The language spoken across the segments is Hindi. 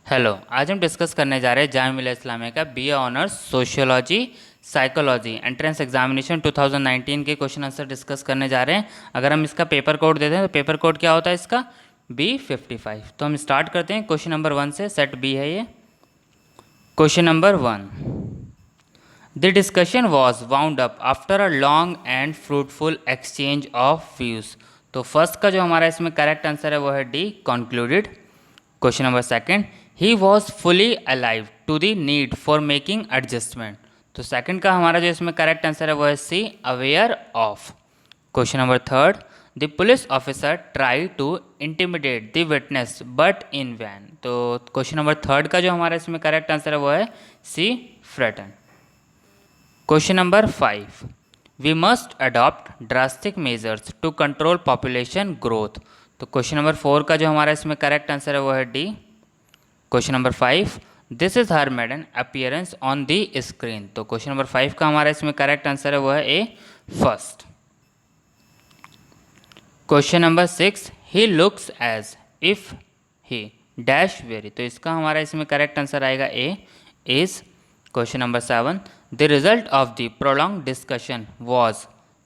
हेलो, आज हम डिस्कस करने जा रहे हैं जामिया मिलिया इस्लामिया का BA honours sociology psychology entrance examination 2019 के क्वेश्चन आंसर डिस्कस करने जा रहे हैं। अगर हम इसका पेपर कोड देते हैं तो पेपर कोड क्या होता है इसका B55। तो हम स्टार्ट करते हैं क्वेश्चन नंबर 1 से। सेट बी है ये। Question number 1, the discussion was wound up after a long and fruitful exchange of views. तो फर्स्ट का जो हमारा इसमें करेक्ट आंसर है वो है D, concluded. Question number second, he was fully alive to the need for making adjustment. तो सेकंड का हमारा जो इसमें करेक्ट आंसर है वो है C, aware of. Question number third, the police officer try to intimidate the witness but in vain. तो क्वेश्चन नंबर थर्ड का जो हमारा इसमें करेक्ट आंसर है वो है C, frighten. Question number 5, we must adopt drastic measures to control population growth. तो क्वेश्चन नंबर 4 का जो हमारा इसमें करेक्ट आंसर है वो है D. Question number 5, this is her maiden appearance on the screen. तो क्वेश्चन नंबर 5 का हमारा इसमें करेक्ट आंसर है वो है A, first. Question number 6, he looks as if he dash very. तो इसका हमारा इसमें करेक्ट आंसर आएगा A, is. Question number 7, the result of the prolong discussion was.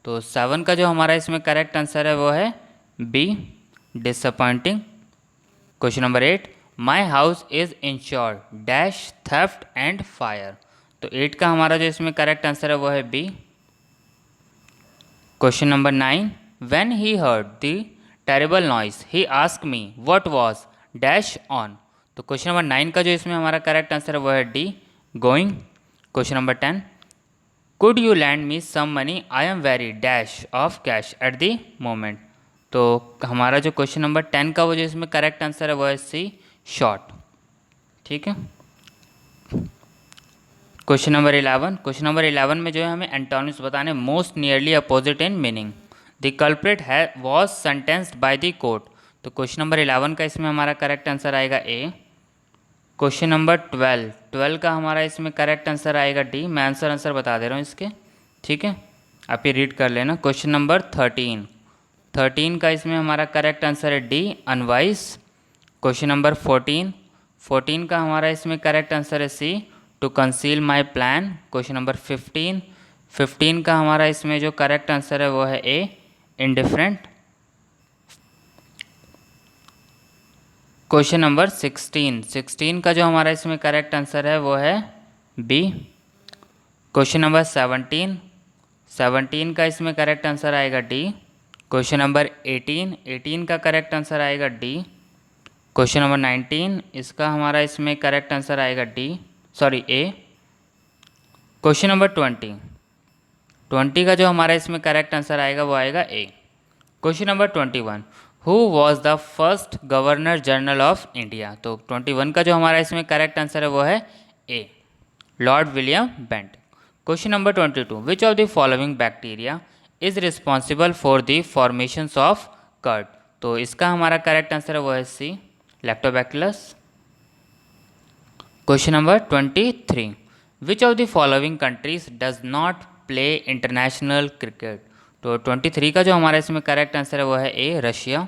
तो 7 का जो हमारा इसमें करेक्ट आंसर है वो है B, disappointing. Question number 8, my house is insured dash theft and fire. तो 8 का हमारा जो इसमें करेक्ट आंसर है वो है B. Question number 9, when he heard the terrible noise he ask me what was dash on. तो क्वेश्चन नंबर 9 का जो इसमें हमारा करेक्ट आंसर है वो है D, going. Question number 10, could you land me some money I am very dash of cash at the moment. तो हमारा जो क्वेश्चन नंबर 10 का वो जो इसमें करेक्ट आंसर है वो है सी, शॉर्ट। ठीक है। क्वेश्चन नंबर 11, क्वेश्चन नंबर 11 में जो है हमें एंटोनिम्स बताने, most nearly opposite in meaning. The culprit है was sentenced by the court. तो क्वेश्चन नंबर 11 का इसमें हमारा करेक्ट आंसर आएगा ए। क्वेश्चन नंबर 12 का हमारा इसमें करेक्ट आंसर आएगा डी। मैं आंसर बता दे रहा हूँ इसके, ठीक है, आप ये रीड कर लेना। क्वेश्चन नंबर 13 का इसमें हमारा करेक्ट आंसर है डी, अनवाइस। क्वेश्चन नंबर 14 का हमारा इसमें करेक्ट आंसर है C, to conceal my plan. Question number 15 का हमारा इसमें जो करेक्ट आंसर है वो है ए, इनडिफरेंट। क्वेश्चन नंबर 16 का जो हमारा इसमें करेक्ट आंसर है वो है बी। क्वेश्चन नंबर 17 का इसमें करेक्ट आंसर आएगा डी। क्वेश्चन नंबर 18 का करेक्ट आंसर आएगा डी। क्वेश्चन नंबर 19, इसका हमारा इसमें करेक्ट आंसर आएगा डी, सॉरी ए। क्वेश्चन नंबर 20 का जो हमारा इसमें करेक्ट आंसर आएगा वो आएगा A. Question number 21, who was the first governor general of India. तो 21 का जो हमारा इसमें करेक्ट आंसर है वो है A, Lord William Bent. Question number 22, which of the following bacteria is responsible for the formations of curd. तो इसका हमारा करेक्ट आंसर है वो है C, lactobacillus. Question number 23, which of the following countries does not play international cricket. तो 23 का जो हमारा इसमें करेक्ट आंसर है वो है ए, Russia.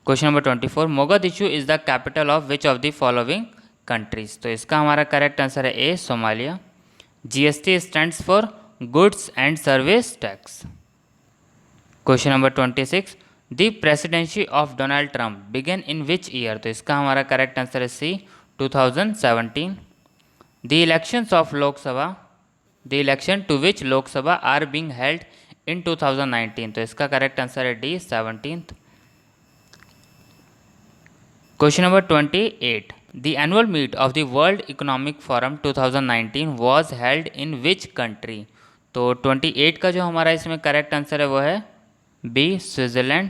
Question number 24, Mogadishu is the capital of which of the following countries. तो इसका हमारा करेक्ट आंसर है ए, Somalia. GST stands for goods and service tax. Question number 26, the presidency of Donald Trump begin in which year. तो इसका हमारा करेक्ट आंसर है सी, 2017। The elections of Lok Sabha, the election to which Lok Sabha are being held इन 2019। तो इसका करेक्ट आंसर है D, 17th। Question number 28, the annual meet of the World Economic Forum 2019 was held in which country. तो 28 का जो हमारा इसमें करेक्ट आंसर है वो है B, Switzerland.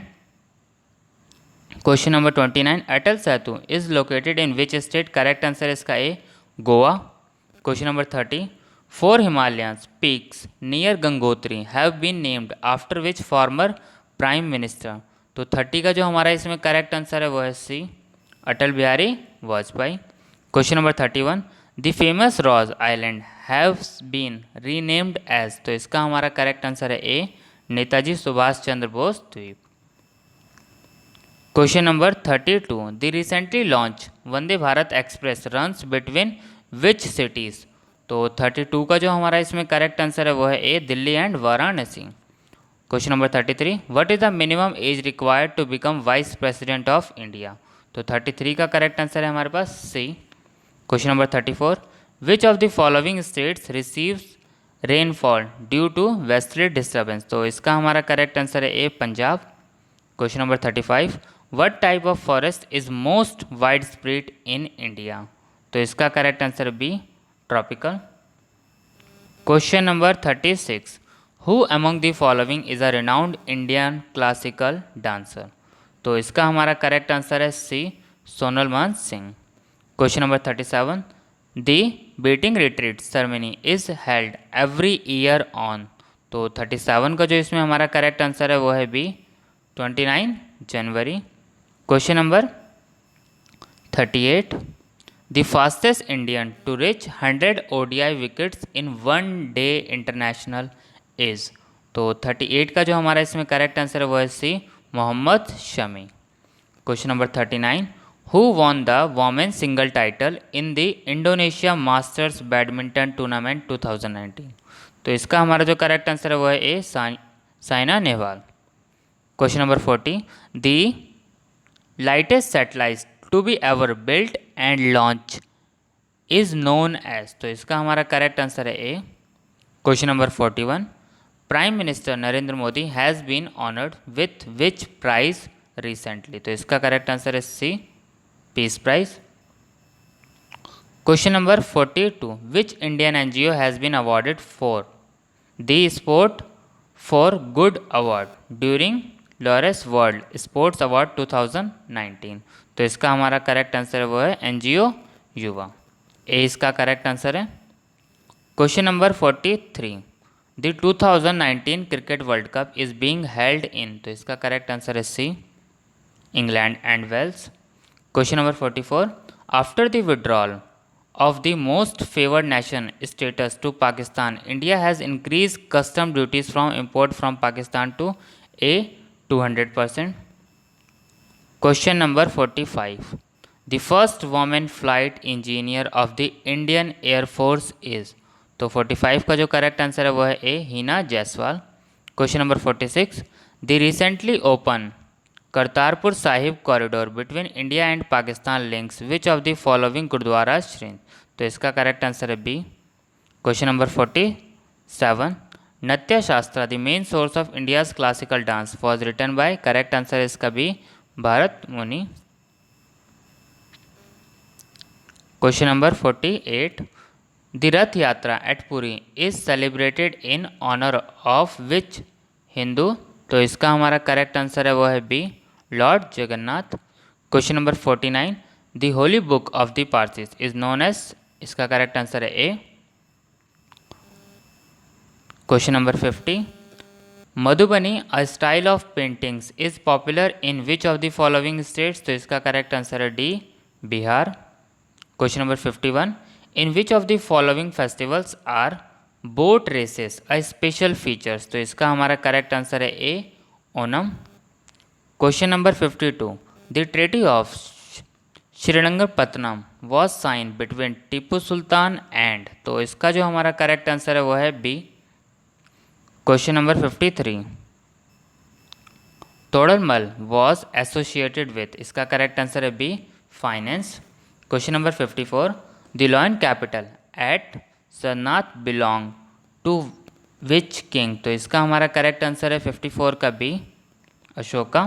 Question number 29, Atal Setu is located in which state. Correct answer है इसका A, Goa. Question number 30, 4 Himalayas peaks near Gangotri have been named after which former prime minister. तो 30 का जो हमारा इसमें करेक्ट आंसर है वो है C, Atal Bihari Vajpayee. Question number 31, the famous Ross island have been renamed as. तो इसका हमारा करेक्ट आंसर है ए, नेताजी सुभाष चंद्र बोस द्वीप। Question number 32, the recently launch Vande Bharat express runs between which cities. तो 32 का जो हमारा इसमें करेक्ट आंसर है वो है A, Delhi and Varanasi. Question number 33, what is the minimum age required to become vice president of India. तो 33 का करेक्ट आंसर है हमारे पास C. Question number 34, which of the following states receives rainfall due to westerly disturbance. तो इसका हमारा करेक्ट आंसर है A, Punjab. Question number 35, what type of forest is most wide spread in India. तो इसका correct answer B, tropical. Question number 36, who among the following is a renowned Indian classical dancer. तो इसका हमारा करेक्ट आंसर है C, Sonal Man Singh. Question number 37, the Beating Retreat ceremony is held every year on. तो 37 का जो इसमें हमारा करेक्ट आंसर है वो है B, 29 January. Question number 38, the fastest Indian to reach 100 ODI wickets in one day international is. तो 38 का जो हमारा इसमें करेक्ट आंसर है वो है C, Mohammed Shami. Question number 39, who won the women single title in the Indonesia masters badminton tournament 2019। तो इसका हमारा जो करेक्ट आंसर है वो है A, Saina Nehwal. Question number 40, the lightest satellite to be ever built and launch is known as. तो इसका हमारा करेक्ट आंसर है A. Question number 41, prime minister Narendra Modi has been honoured with which prize recently. तो इसका करेक्ट आंसर है C, peace prize. Question number 42, which Indian NGO has been awarded for the sport for good award during Laureus world sports award 2019। तो इसका हमारा करेक्ट आंसर है वो है एनजीओ युवा, ए इसका करेक्ट आंसर है। Question number 43, the 2019 cricket world cup is being held in. तो इसका करेक्ट आंसर है C, England and Wales. Question number 44, after the withdrawal of the most favored nation status to Pakistan, India has increased custom duties from import from Pakistan to a 200%. Question number 45, the first woman flight engineer of the Indian Air Force is। तो 45 का जो करेक्ट आंसर है वो है A, Hina Jaiswal. Question number 46, the recently open Kartarpur Sahib corridor between India and Pakistan links which of the following gurdwara श्रेणी। तो इसका करेक्ट आंसर है B. Question number 47, Natya Shastra the main source of India's classical dance was written by. Correct answer है इसका बी, भारत मुनि। Question number 48, the Rath Yatra at Puri is celebrated in honour of which Hindu. तो इसका हमारा करेक्ट आंसर है वो है B, Lord Jagannath. Question number 49, the holy book of the Parsis is known as. इसका करेक्ट आंसर है A. Question number 50, Madhubani a style of paintings is popular in which of the following states. तो इसका करेक्ट आंसर है D, Bihar. Question number 51, in which of the following festivals are boat races a special features. तो इसका हमारा करेक्ट आंसर है A, Onam. Question number 52, the treaty of Srirangapatna was sign between Tipu Sultan and. तो इसका जो हमारा करेक्ट आंसर है वो है B. Question number 53, Todarmal was associated with. इसका करेक्ट आंसर है B, finance. Question number 54, the lion capital at Sarnath belong to which king. तो इसका हमारा करेक्ट आंसर है 54 का B, Ashoka.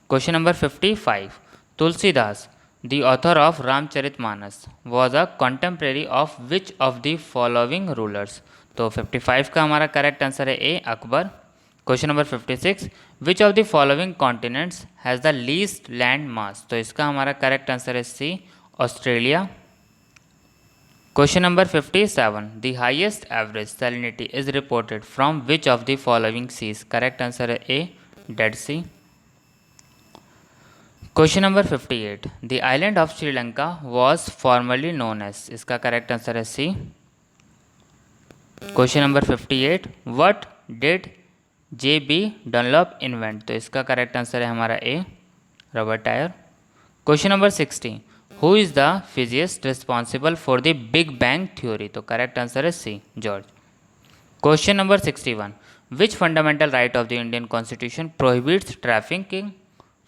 Question number 55, Tulsidas the author of Ramcharitmanas was a contemporary of which of the following rulers. तो 55 का हमारा करेक्ट आंसर है A, Akbar. Question number 56, which of the following continents has the least land mass. तो इसका हमारा करेक्ट आंसर है C, Australia. Question number 57, the highest average salinity is reported from which of the following seas. Correct answer है ए, dead C. Question number 58, the island of Sri Lanka was formally known as. इसका करेक्ट आंसर है C. Question number 58, what did J B Dunlop invent. तो इसका करेक्ट आंसर है हमारा ए, rubber tyre. Question number 60, who is the physicist responsible for the big bang theory? तो करेक्ट आंसर है सी, George. Question number 61, which fundamental right of the Indian constitution prohibits trafficking,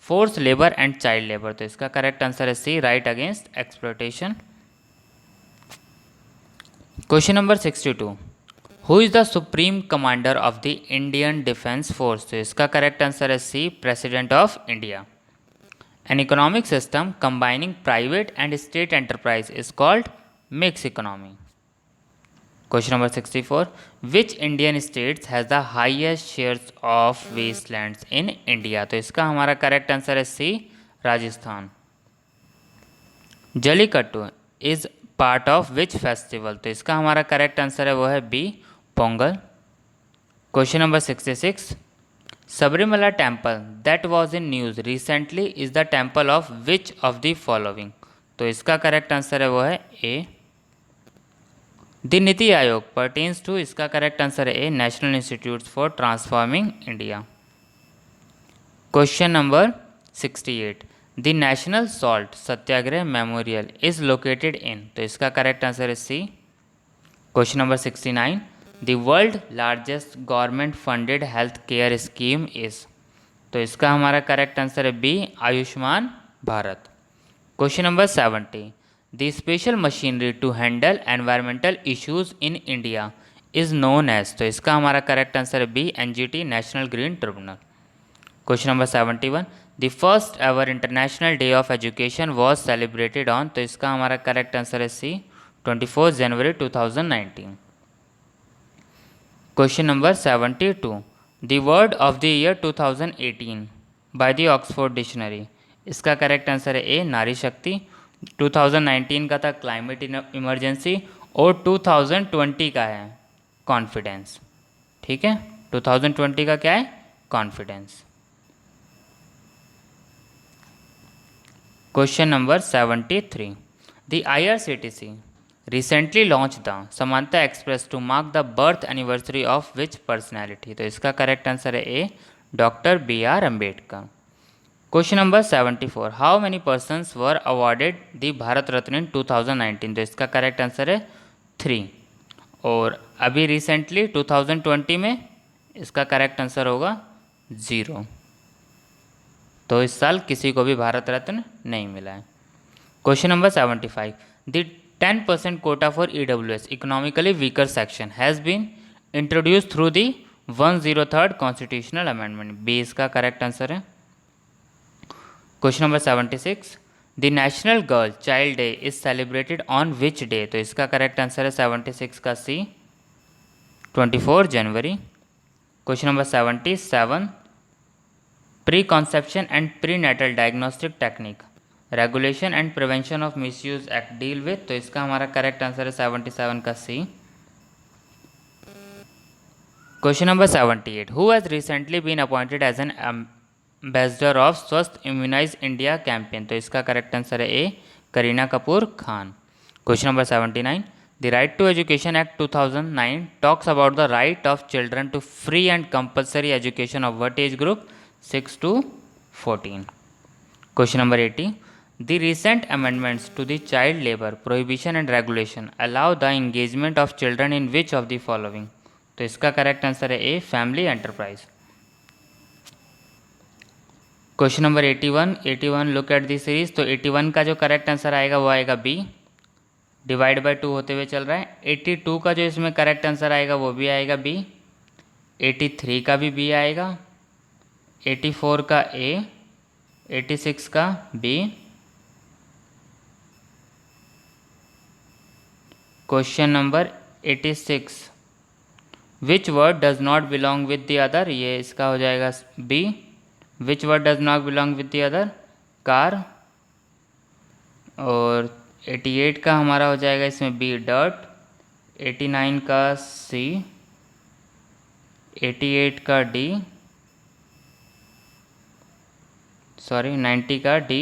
force labour and child labour? तो इसका करेक्ट आंसर है C, right against exploitation. Question number 62, who is the supreme commander of the Indian defence force? तो इसका करेक्ट आंसर है C, president of India. An economic system combining private and state enterprise is called mixed economy. Question number 64, which Indian states has the highest shares of wastelands in India? तो इसका हमारा करेक्ट आंसर है C, Rajasthan. Jallikattu is part of which festival? तो इसका हमारा करेक्ट आंसर है वो है B, Pongal. Question number 66, Sabarimala temple that was in news recently is the temple of which of the following? तो इसका करेक्ट आंसर है वो है ए। The NITI Aayog pertains to, इसका करेक्ट आंसर है A, national institute for transforming India. Question number 68, the national salt Satyagraha memorial is located in? तो इसका करेक्ट आंसर है C. Question number 69, the world largest government funded health care scheme is? तो इसका हमारा करेक्ट आंसर है B, Ayushman Bharat. Question number 70, the special machinery to handle environmental issues in India is known as? तो इसका हमारा करेक्ट आंसर है B, NGT, national green tribunal. Question number 71, the first ever international day of education was celebrated on? तो इसका हमारा करेक्ट आंसर है सी, 24 जनवरी 2019। Question number 72, the word of the year 2018 by the Oxford dictionary? इसका करेक्ट आंसर है ए, नारी शक्ति। 2019 का था क्लाइमेट इमरजेंसी और 2020 का है कॉन्फिडेंस। ठीक है, 2020 का क्या है? Confidence. Question number 73, the IRCTC recently launched the Samanta Express to mark the birth anniversary of which personality? तो इसका करेक्ट आंसर है A, doctor BR Ambedkar. Question number 74, how many persons were awarded the Bharat Ratna in 2019? तो इसका करेक्ट आंसर है 3। और अभी रिसेंटली 2020 में इसका करेक्ट आंसर होगा 0। तो इस साल किसी को भी भारत रत्न नहीं मिला है। Question number 75, the 10% quota for EWS economically weaker section has been introduced through the 103rd constitutional amendment? B इसका करेक्ट आंसर है। Question number 76, the national girl child day is celebrated on which day? तो इसका करेक्ट आंसर है 76 का सी, 24 जनवरी। Question number 77, pre conception and pre natal diagnostic technique regulation and prevention of misuse act deal with? तो इसका हमारा करेक्ट आंसर है 77 का C. Question number 78, who has recently been appointed as an ambassador of Swasth immunise India campaign? तो इसका करेक्ट आंसर है A, Kareena Kapoor Khan. Question number 79, the right to education act 2009 talks about the right of children to free and compulsory education of what age group? 6 to 14। Question number 80, the recent amendments to the child labor prohibition and regulation allow the engagement of children in which of the following? तो इसका करेक्ट आंसर है A, family enterprise. Question number 81 look at the series. तो 81 का जो करेक्ट आंसर आएगा वो आएगा बी, डिवाइड बाय 2 होते हुए चल रहा है। 82 का जो इसमें करेक्ट आंसर आएगा वो भी आएगा बी। 83 का भी बी आएगा। 84 का ए, 86 का B. Question number 86, which word does not belong with the other? ये इसका हो जाएगा B, which word does not belong with the other? Car. और 88 का हमारा हो जाएगा इसमें बी, डर्ट। 89 का सी, 88 का डी, सॉरी 90 का डी,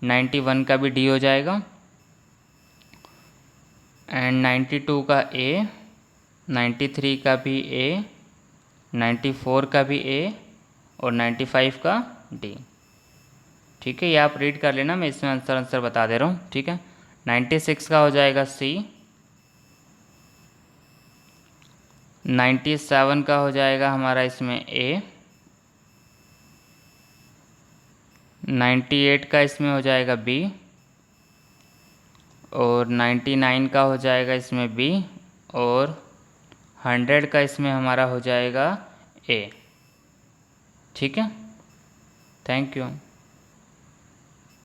91 का भी डी हो जाएगा, एंड 92 का ए, 93 का भी ए, 94 का भी ए और 95 का डी। ठीक है, ये आप रीड कर लेना, मैं इसमें आंसर बता दे रहा हूँ। ठीक है, 96 का हो जाएगा सी, 97 का हो जाएगा हमारा इसमें ए, 98 का इसमें हो जाएगा बी, और 99 का हो जाएगा इसमें बी, और 100 का इसमें हमारा हो जाएगा ए। ठीक है, थैंक यू।